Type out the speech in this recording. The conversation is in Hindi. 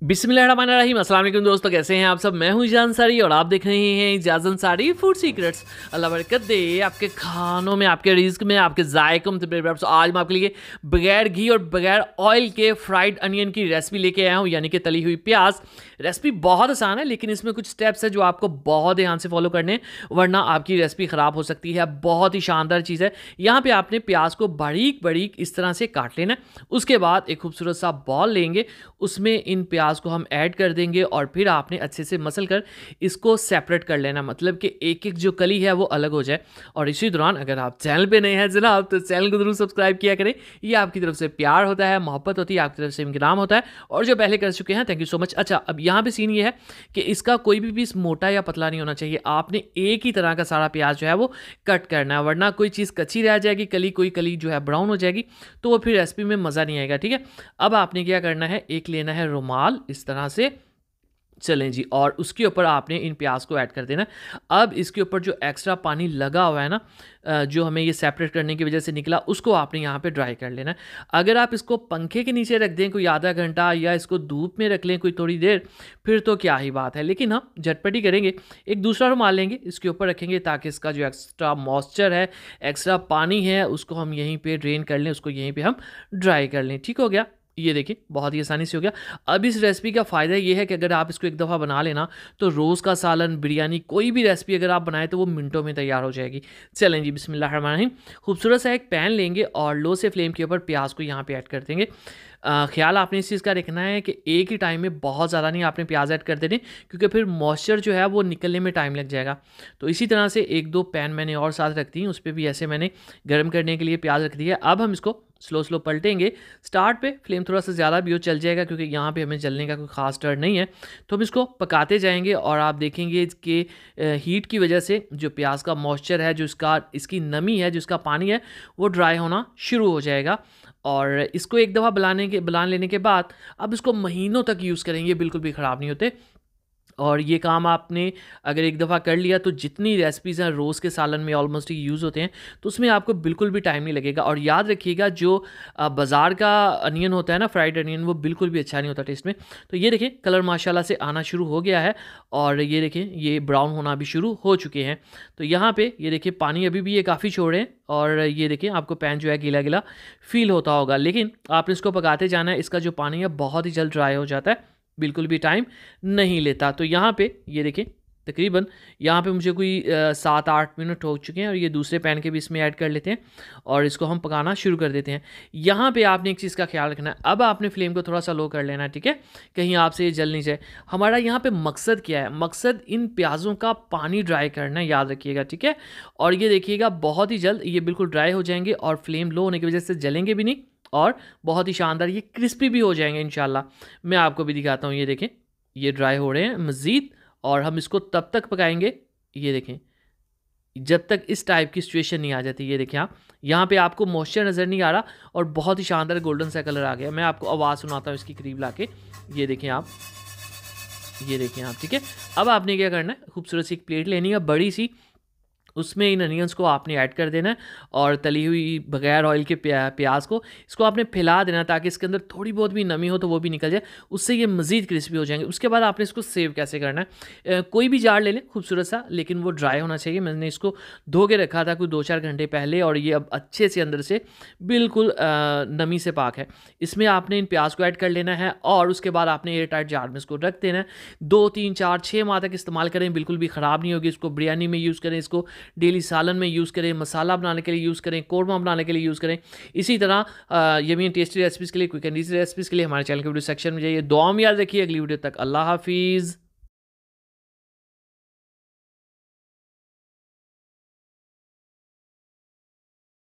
बिस्मिल्लाहिर्रहमानिर्रहीम। अस्सलाम वालेकुम दोस्तों, कैसे हैं आप सब। मैं हूं ईजान अंसारी और आप देख रहे हैं ईजाज अंसारी फूड सीक्रेट्स। अल्लाह बरकत दे आपके खानों में, आपके रिस्क में, आपके जायकों में। तो आज मैं आपके लिए बगैर घी और बगैर ऑयल के फ्राइड अनियन की रेसिपी लेके आया हूं, यानी कि तली हुई प्याज। रेसिपी बहुत आसान है, लेकिन इसमें कुछ स्टेप्स है जो आपको बहुत ध्यान से फॉलो करने हैं, वरना आपकी रेसिपी ख़राब हो सकती है। बहुत ही शानदार चीज़ है। यहाँ पे आपने प्याज को बारीक बारीक इस तरह से काट लेना है। उसके बाद एक खूबसूरत सा बॉल लेंगे, उसमें इन प्याज को हम ऐड कर देंगे और फिर आपने अच्छे से मसल कर इसको सेपरेट कर लेना, मतलब कि एक एक जो कली है वो अलग हो जाए। और इसी दौरान अगर आप चैनल पे नए हैं जनाब, तो चैनल को जरूर सब्सक्राइब किया करें। ये आपकी तरफ से प्यार होता है, मोहब्बत होती है, आपकी तरफ से इनाम होता है। और जो पहले कर चुके हैं, थैंक यू सो मच। अच्छा, अब यहाँ पे सीन ये है कि इसका कोई भी पीस मोटा या पतला नहीं होना चाहिए। आपने एक ही तरह का सारा प्याज जो है वो कट करना है, वरना कोई चीज़ कच्ची रह जाएगी, कोई कली जो है ब्राउन हो जाएगी, तो वो फिर रेसिपी में मज़ा नहीं आएगा। ठीक है, अब आपने क्या करना है, एक लेना है रुमाल इस तरह से, चलें जी, और उसके ऊपर आपने इन प्याज को ऐड कर देना है। अब इसके ऊपर जो एक्स्ट्रा पानी लगा हुआ है ना, जो हमें ये सेपरेट करने की वजह से निकला, उसको आपने यहाँ पे ड्राई कर लेना है। अगर आप इसको पंखे के नीचे रख दें कोई आधा घंटा, या इसको धूप में रख लें कोई थोड़ी देर, फिर तो क्या ही बात है। लेकिन हम झटपटी करेंगे, एक दूसरा रुमाल लेंगे, इसके ऊपर रखेंगे, ताकि इसका जो एक्स्ट्रा मॉइस्चर है, एक्स्ट्रा पानी है, उसको हम यहीं पर ड्रेन कर लें, उसको यहीं पर हम ड्राई कर लें। ठीक हो गया, ये देखिए बहुत ही आसानी से हो गया। अब इस रेसिपी का फ़ायदा ये है कि अगर आप इसको एक दफ़ा बना लेना, तो रोज़ का सालन, बिरयानी, कोई भी रेसिपी अगर आप बनाएं तो वो मिनटों में तैयार हो जाएगी। चलें जी, बिस्मिल्लाहिर्रहमानिर्रहीम। खूबसूरत सा एक पैन लेंगे और लो से फ्लेम के ऊपर प्याज को यहाँ पे ऐड कर देंगे। ख्याल आपने इस चीज़ का रखना है कि एक ही टाइम में बहुत ज़्यादा नहीं आपने प्याज ऐड कर देने, क्योंकि फिर मॉइस्चर जो है वो निकलने में टाइम लग जाएगा। तो इसी तरह से एक दो पैन मैंने और साथ रख दी, उस पर भी ऐसे मैंने गर्म करने के लिए प्याज रख दिया। अब हम इसको स्लो स्लो पलटेंगे। स्टार्ट पे फ्लेम थोड़ा सा ज़्यादा भी हो चल जाएगा, क्योंकि यहाँ पे हमें जलने का कोई ख़ास डर नहीं है। तो हम इसको पकाते जाएंगे और आप देखेंगे इसके हीट की वजह से जो प्याज का मॉइस्चर है, जो इसकी नमी है, जो इसका पानी है, वो ड्राई होना शुरू हो जाएगा। और इसको एक दफ़ा बुला लेने के बाद अब इसको महीनों तक यूज़ करेंगे, बिल्कुल भी ख़राब नहीं होते। और ये काम आपने अगर एक दफ़ा कर लिया, तो जितनी रेसिपीज़ हैं रोज़ के सालन में ऑलमोस्ट यूज़ होते हैं, तो उसमें आपको बिल्कुल भी टाइम नहीं लगेगा। और याद रखिएगा, जो बाज़ार का अनियन होता है ना, फ्राइड अनियन, वो बिल्कुल भी अच्छा नहीं होता टेस्ट में। तो ये देखें, कलर माशाल्लाह से आना शुरू हो गया है, और ये देखें ये ब्राउन होना भी शुरू हो चुके हैं। तो यहाँ पर ये देखिए पानी अभी भी ये काफ़ी छोड़ रहे हैं, और ये देखें आपको पैन जो है गीला गीला फील होता होगा, लेकिन आपने इसको पकाते जाना है। इसका जो पानी है बहुत ही जल्द ड्राई हो जाता है, बिल्कुल भी टाइम नहीं लेता। तो यहाँ पे ये देखें, तकरीबन यहाँ पे मुझे कोई 7-8 मिनट हो चुके हैं, और ये दूसरे पैन के भी इसमें ऐड कर लेते हैं और इसको हम पकाना शुरू कर देते हैं। यहाँ पे आपने एक चीज़ का ख्याल रखना है, अब आपने फ्लेम को थोड़ा सा लो कर लेना है, ठीक है, कहीं आपसे ये जल नहीं जाए। हमारा यहाँ पे मकसद क्या है, मकसद इन प्याज़ों का पानी ड्राई करना है, याद रखिएगा, ठीक है। और ये देखिएगा बहुत ही जल्द ये बिल्कुल ड्राई हो जाएंगे, और फ्लेम लो होने की वजह से जलेंगे भी नहीं, और बहुत ही शानदार ये क्रिस्पी भी हो जाएंगे इंशाल्लाह। मैं आपको भी दिखाता हूँ, ये देखें ये ड्राई हो रहे हैं मज़ीद, और हम इसको तब तक पकाएंगे, ये देखें, जब तक इस टाइप की सिचुएशन नहीं आ जाती। ये देखें आप, यहाँ पे आपको मॉइस्चर नज़र नहीं आ रहा, और बहुत ही शानदार गोल्डन सा कलर आ गया। मैं आपको आवाज़ सुनाता हूँ इसकी करीब लाके, ये देखें आप, ये देखें आप, ठीक है। अब आपने क्या करना है, खूबसूरत सी एक प्लेट लेनी है बड़ी सी, उसमें इन अनियंस को आपने ऐड कर देना है, और तली हुई बगैर ऑयल के प्याज को इसको आपने फैला देना, ताकि इसके अंदर थोड़ी बहुत भी नमी हो तो वो भी निकल जाए, उससे ये मज़ीद क्रिस्पी हो जाएंगे। उसके बाद आपने इसको सेव कैसे करना है, कोई भी जार ले लें खूबसूरत सा, लेकिन वो ड्राई होना चाहिए। मैंने इसको धो के रखा था कोई 2-4 घंटे पहले, और ये अब अच्छे से अंदर से बिल्कुल नमी से पाक है। इसमें आपने इन प्याज को ऐड कर लेना है, और उसके बाद आपने एयर टाइट जार में इसको रख देना है। 2-3-4-6 माह तक इस्तेमाल करें, बिल्कुल भी ख़राब नहीं होगी। इसको बिरयानी में यूज़ करें, इसको डेली सालन में यूज़ करें, मसाला बनाने के लिए यूज़ करें, कोरमा बनाने के लिए यूज़ करें। इसी तरह यमी एंड टेस्टी रेसिपीज़ के लिए, क्विक एंड ईजी रेसिपीज़ के लिए हमारे चैनल के वीडियो सेक्शन में जाइए। दुआ में याद रखिए। अगली वीडियो तक अल्लाह हाफिज़।